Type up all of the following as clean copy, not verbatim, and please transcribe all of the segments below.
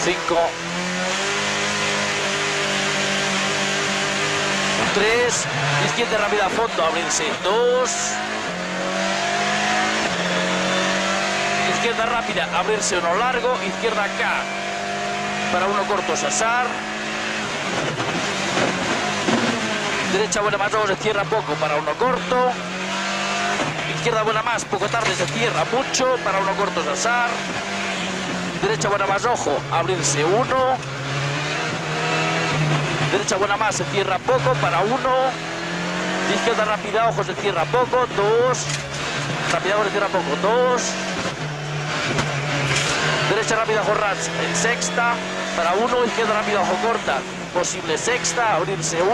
5, 3, izquierda rápida a fondo, abrirse, 2, izquierda rápida, abrirse uno largo, izquierda acá, para uno corto, Sassar, derecha buena más, luego se cierra poco, para uno corto, izquierda buena más, poco tarde se cierra mucho, para uno corto, Sassar, derecha buena más, ojo, abrirse 1, derecha buena más, se cierra poco, para 1, izquierda rápida, ojo, se cierra poco, 2, rápida, ojo, se cierra poco, 2, derecha rápida, ojo, ras, en sexta, para 1, izquierda rápida, ojo, corta, posible sexta, abrirse 1,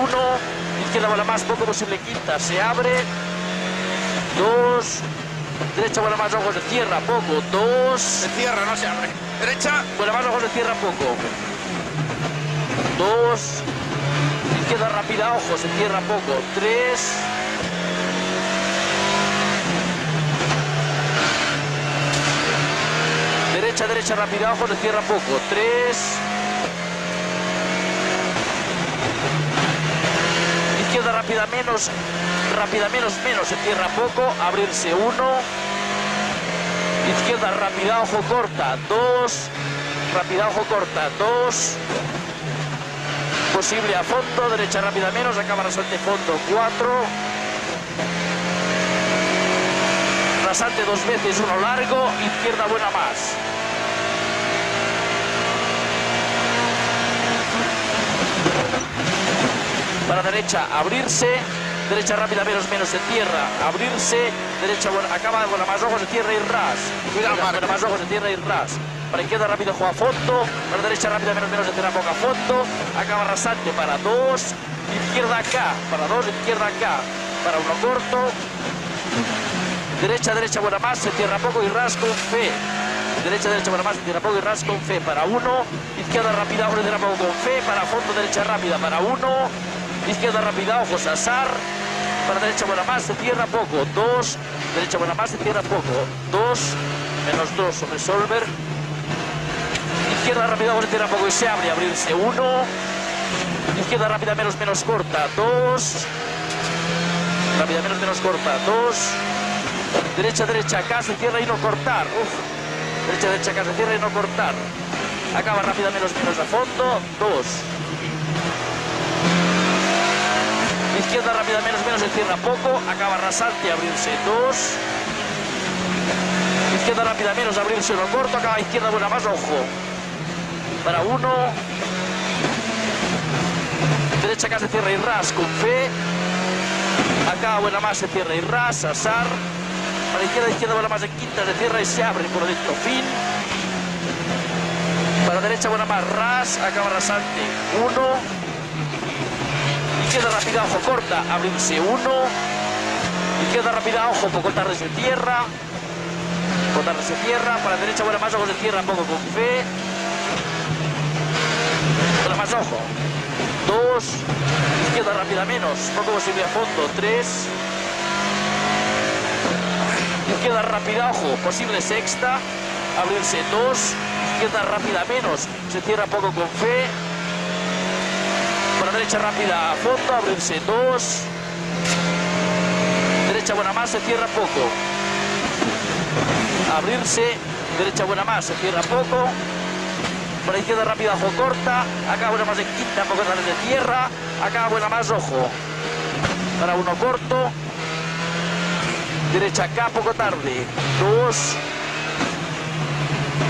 izquierda buena más, poco, posible quinta, se abre, 2, derecha buena más, ojo, se cierra poco, 2, Se cierra, no se abre. Derecha. buena más, ojo, se cierra poco, 2, izquierda rápida, ojo, se cierra poco, 3, derecha rápida, ojo, se cierra poco, 3, izquierda rápida menos, se cierra poco, abrirse 1, izquierda rápida, ojo, corta, 2, rápida, ojo, corta, 2, posible a fondo, derecha rápida menos, acaba rasante fondo, 4, rasante 2 veces, uno largo, izquierda buena más. Para derecha, abrirse, derecha rápida menos, se cierra, abrirse, derecha buena, acaba buena más, ojo, se cierra y ras. Cuidado, buena más, ojo, se cierra y ras. Para izquierda rápido, juega a fondo, para derecha rápida menos, se cierra poco a fondo, acaba rasante para 2, izquierda acá, para 2, izquierda acá, para uno corto, derecha buena más, se cierra poco y ras con fe. Derecha buena más, se cierra poco y ras con fe para 1, izquierda rápida, ojo, se cierra poco con fe, para fondo, derecha rápida para 1, izquierda rápida, ojo, Sassar, para derecha buena más, se cierra poco, 2, derecha buena más, se cierra poco, 2, menos 2 sobre Solver, izquierda rápida, ojo, se cierra poco y se abre, abrirse 1, izquierda rápida menos corta, 2, rápida menos corta, 2, derecha acá, se cierra y no cortar, derecha acá, se cierra y no cortar, acaba rápida menos a fondo, 2, izquierda rápida menos, se cierra poco, acaba rasante, abrirse 2, izquierda rápida menos, abrirse uno corto, acaba izquierda buena más, ojo, para 1, derecha acá se cierra y ras con fe, acaba buena más, se cierra y ras, Sassar, para izquierda buena más en quinta, se cierra y se abre por dentro, fin, para derecha buena más, ras, acaba rasante 1, izquierda rápida, ojo, corta, abrirse 1, izquierda rápida, ojo, poco tarde se cierra, para derecha buena más, ojo, se cierra poco con fe, buena más, ojo, 2, izquierda rápida menos, poco posible a fondo, 3, izquierda rápida, ojo, posible sexta, abrirse 2, izquierda rápida menos, se cierra poco con fe, para derecha rápida a fondo, abrirse 2, derecha buena más, se cierra poco, abrirse, derecha buena más, se cierra poco, para izquierda rápida, ojo, corta, acá buena más en quinta, poco tarde se cierra, acá buena más, ojo, para uno corto, derecha acá, poco tarde, 2,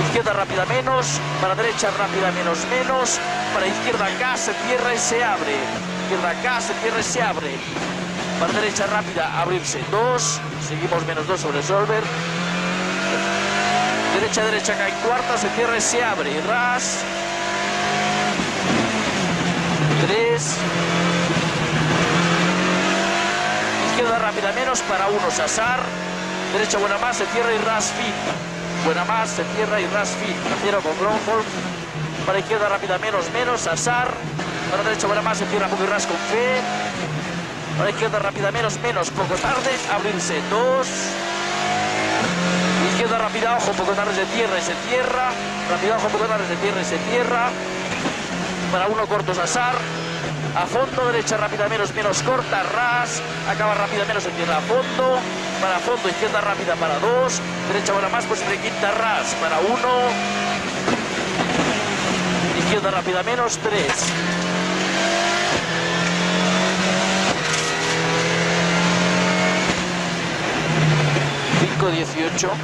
izquierda rápida menos, para derecha rápida menos, para izquierda acá se cierra y se abre, izquierda acá se cierra y se abre, para derecha rápida abrirse 2, seguimos menos 2 sobre Solver, derecha acá en cuarta se cierra y se abre, y ras, 3, izquierda rápida menos, para 1 Sassar, derecha buena más, se cierra y ras fin, buena más, se cierra y ras fin, tercero con Gronholm, para izquierda rápida menos, Sassar, para derecha buena más, se cierra poco y ras con fe, para izquierda rápida menos, poco tarde, abrirse 2, izquierda rápida, ojo, un poco tarde se cierra y se cierra, rápida, ojo, un poco tarde se cierra y se cierra, para 1 corto Sassar, a fondo, derecha rápida menos, menos corta, ras, acaba rápida menos, se cierra a fondo, para fondo, izquierda rápida para 2, derecha ahora más, posible quinta ras, para 1, izquierda rápida menos, 3. 5:18.